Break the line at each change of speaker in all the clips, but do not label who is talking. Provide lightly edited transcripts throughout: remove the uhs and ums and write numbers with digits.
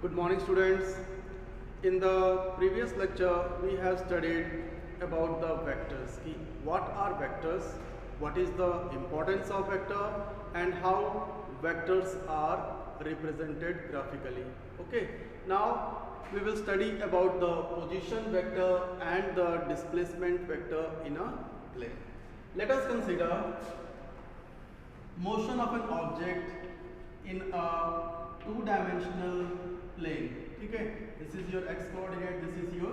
Good morning, students. In the previous lecture, we have studied about the vectors. What are vectors? What is the importance of vector and how vectors are represented graphically? Okay. Now we will study about the position vector and the displacement vector in a plane. Let us consider motion of an object in a two-dimensional plane. ठीक है, this is your x coordinate, this is your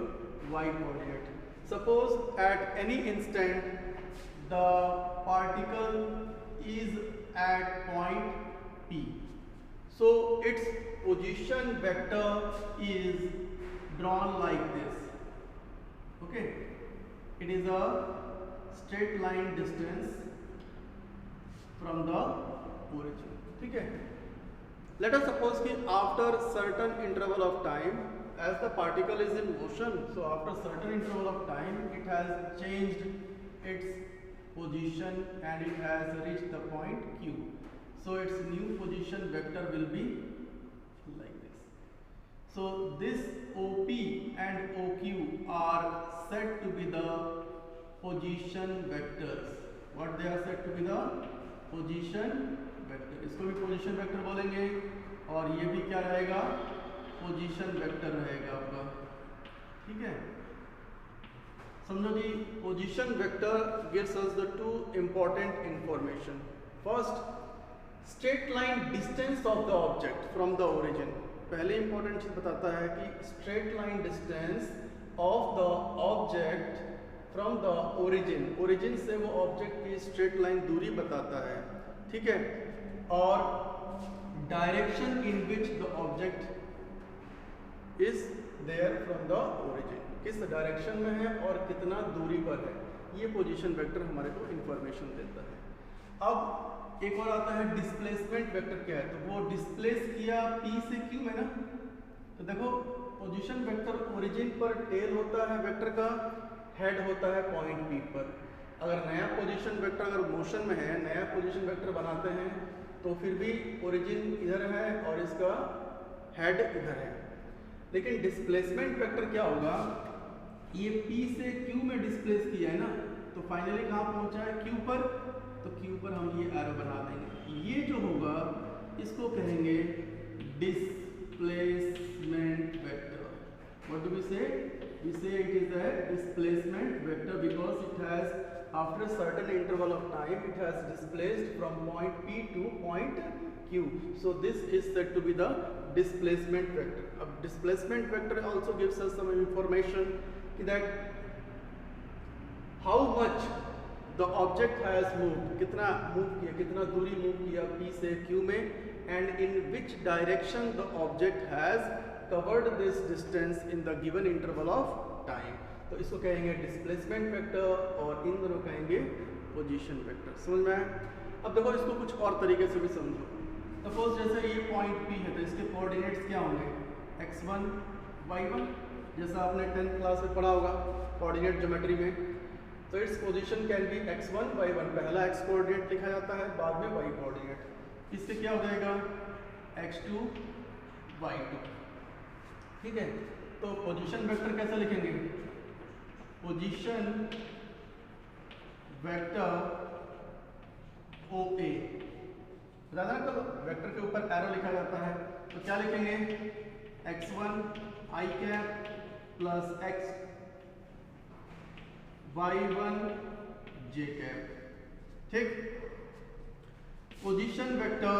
y coordinate. Suppose at any instant the particle is at point P. So its position vector is drawn like this. Okay, it is a straight line distance from the origin. ठीक है, let us suppose कि after certain interval of time, as the particle is in motion, so after certain interval of time it has changed its position and it has reached the point Q. So its new position vector will be like this. So this OP and OQ are said to be the position vectors. What they are said to be the position vector. इसको भी position vector बोलेंगे और ये भी क्या रहेगा, position vector रहेगा आपका. ठीक है, समझो जी, position vector gives us the two important information. First, straight line distance of the object from the origin. पहले इंपॉर्टेंट चीज बताता है कि straight line distance of the object from the origin. Origin से वो ऑब्जेक्ट की स्ट्रेट लाइन दूरी बताता है. ठीक है, और direction in which the object is there from the origin, किस डायरेक्शन में है और कितना दूरी पर है, ये पोजीशन वेक्टर हमारे को इंफॉर्मेशन देता है. अब एक और आता है डिस्प्लेसमेंट वेक्टर. क्या है, तो वो डिस्प्लेस किया P से Q में ना. तो देखो, पोजीशन वेक्टर ओरिजिन पर टेल होता है वेक्टर का, हेड होता है पॉइंट P पर. अगर नया पोजीशन वेक्टर अगर मोशन में है, नया पोजीशन वेक्टर बनाते हैं तो फिर भी ओरिजिन इधर है और इसका हेड इधर है. लेकिन डिस्प्लेसमेंट वेक्टर क्या होगा, ये P से Q में डिस्प्लेस किया है ना, तो फाइनली कहाँ पहुंचा है, Q पर. तो Q पर हम ये एरो बना देंगे. ये जो होगा इसको कहेंगे displacement vector. What do we say? We say it is a displacement vector because it has, after a certain interval of time, it has displaced from point P to point Q. So this is said to be the displacement vector. A displacement vector also gives us some information that how much the object has moved, कितना move किया, कितना दूरी move किया P से Q में, and in which direction the object has covered this distance in the given interval of time. तो इसको कहेंगे डिस्प्लेसमेंट वेक्टर और इन दोनों कहेंगे पोजीशन वेक्टर. समझ में आया? अब देखो, इसको कुछ और तरीके से भी समझो. सपोज जैसे ये पॉइंट P है, तो इसके कोऑर्डिनेट्स क्या होंगे, x1 y1, जैसा आपने 10th क्लास में पढ़ा होगा कोऑर्डिनेट ज्योमेट्री में. तो its position can be x1 y1. पहला x कोऑर्डिनेट लिखा जाता है, बाद में y कोऑर्डिनेट. इससे क्या हो जाएगा, x2 y2. ठीक है, तो पोजीशन वेक्टर कैसे लिखेंगे, पोजीशन वेक्टर OA. बता देना, कल वेक्टर के ऊपर एरो लिखा जाता है, तो क्या लिखेंगे, x1 i cap plus x y1 j cap. ठीक, पोजीशन वेक्टर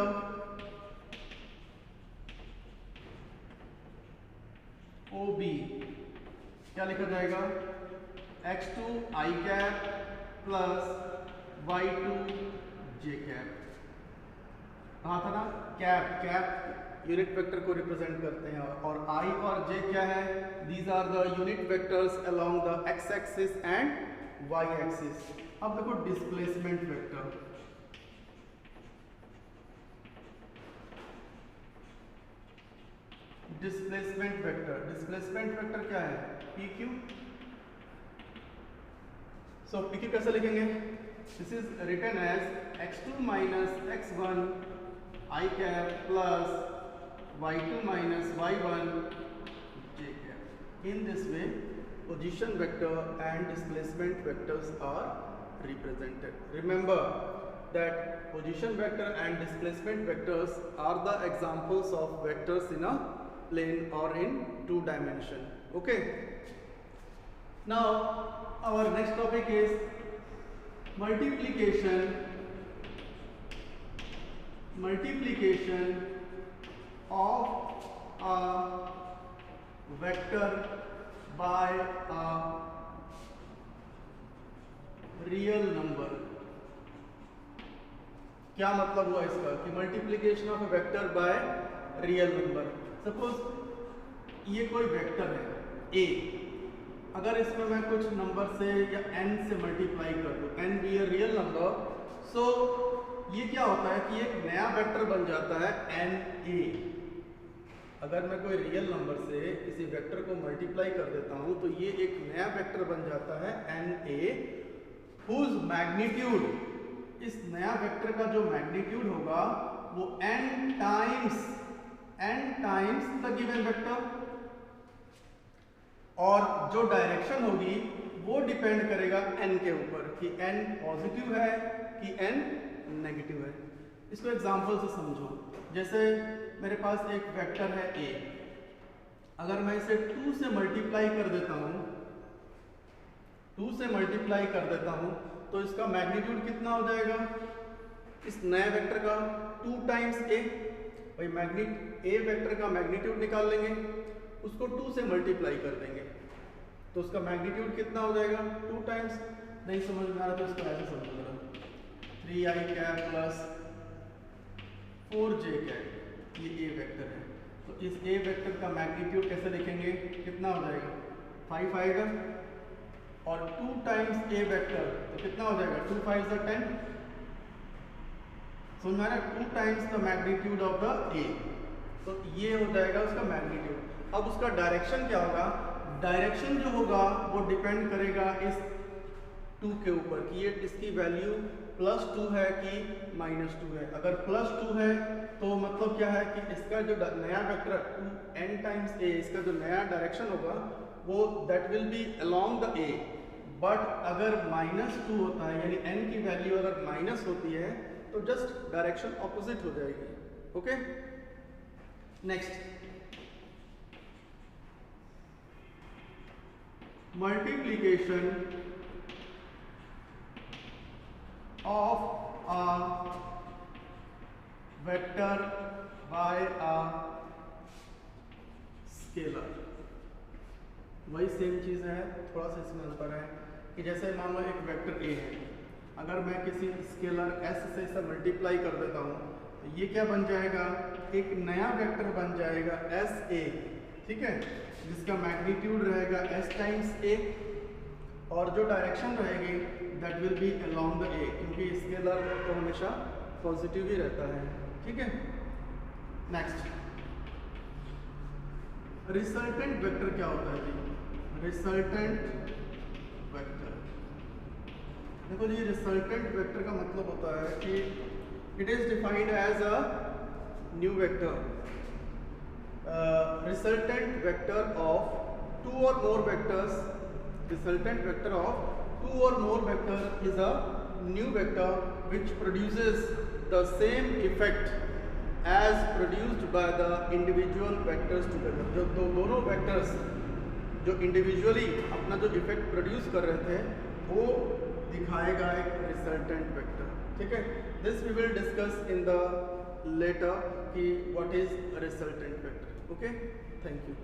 OB क्या लिखा जाएगा, x2 i cap plus y2 j cap. कहा था ना, कैप कैप यूनिट वेक्टर को रिप्रेजेंट करते हैं, और i और j क्या है, these are the unit vectors along the x axis and y axis. अब देखो डिस्प्लेसमेंट वेक्टर. डिस्प्लेसमेंट वेक्टर क्या है, PQ. सो PQ कैसे लिखेंगे, this is written as x2 minus x1 I cap plus y2 minus y1 j cap. In this way, position vector and displacement vectors are represented. Remember that position vector and displacement vectors are the examples of vectors in a plane or in 2 dimension. Okay. Now our next topic is multiplication of a vector by a real number. क्या मतलब हुआ इसका कि multiplication of A vector by real number. Suppose ये कोई vector है a, अगर इसमें मैं कुछ नंबर से या n से मल्टीप्लाई कर दूं, n be a real number, so ये क्या होता है कि एक नया वेक्टर बन जाता है n a. अगर मैं कोई रियल नंबर से किसी वेक्टर को मल्टीप्लाई कर देता हूं तो ये एक नया वेक्टर बन जाता है n a, whose मैग्नीट्यूड, इस नया वेक्टर का जो मैग्नीट्यूड होगा वो n times the given vector, और जो डायरेक्शन होगी वो डिपेंड करेगा n के ऊपर कि n पॉजिटिव है कि n नेगेटिव है. इसको एग्जांपल से समझो. जैसे मेरे पास एक वेक्टर है a, अगर मैं इसे 2 से मल्टीप्लाई कर देता हूं तो इसका मैग्नीट्यूड कितना हो जाएगा इस नए वेक्टर का 2 टाइम्स a. भाई a वेक्टर का मैग्नीट्यूड निकाल लेंगे, उसको 2 से मल्टीप्लाई कर देंगे तो उसका मैग्नीट्यूड कितना हो जाएगा 2 टाइम्स. नहीं समझ में आ रहा तो इसको ऐसे समझ लो, 3i cap plus 4j cap, ये a वेक्टर है. तो इस a वेक्टर का मैग्नीट्यूड कैसे लिखेंगे, कितना हो जाएगा 5 आएगा, और 2 टाइम्स a वेक्टर तो कितना हो जाएगा 2 5 is 10. समझ में आ रहा है, 2 times the magnitude of the a. तो ये हो जाएगा उसका मैग्नीट्यूड. अब उसका डायरेक्शन क्या होगा, डायरेक्शन जो होगा वो डिपेंड करेगा इस 2 के ऊपर कि ये इसकी वैल्यू +2 है कि -2 है. अगर +2 है तो मतलब क्या है कि इसका जो नया वेक्टर n टाइम्स a, इसका जो नया डायरेक्शन होगा वो that will be along the a. But अगर -2 होता है यानी n की वैल्यू अगर माइनस होती है तो जस्ट डायरेक्शन ऑपोजिट हो जाएगी. Okay. Next, multiplication of a vector by a scalar. वही सेम चीज़ है, थोड़ा सा इसमें अंतर है कि जैसे मान लो एक वेक्टर a है, अगर मैं किसी स्केलर s से इसे मल्टीप्लाई कर देता हूँ तो ये क्या बन जाएगा, एक नया वेक्टर बन जाएगा s a, ठीक है, जिसका मैग्नीट्यूड रहेगा s टाइम्स a, और जो डायरेक्शन रहेगी that will be along the a, क्योंकि स्केलर तो हमेशा पॉजिटिव ही रहता है. ठीक है. नेक्स्ट, रिजल्टेंट वेक्टर क्या होता है जी. रिजल्टेंट वेक्टर, देखो जी, रिजल्टेंट वेक्टर का मतलब होता है कि it is defined as a new vector. Resultant vector of 2 or more vectors, resultant vector of 2 or more vector is a new vector which produces the same effect as produced by the individual vectors together. जो दोनों vectors जो individually अपना जो effect produce कर रहे थे वो दिखाएगा एक resultant vector. ठीक है. This we will discuss in the later कि what is a resultant vector. Okay. Thank you.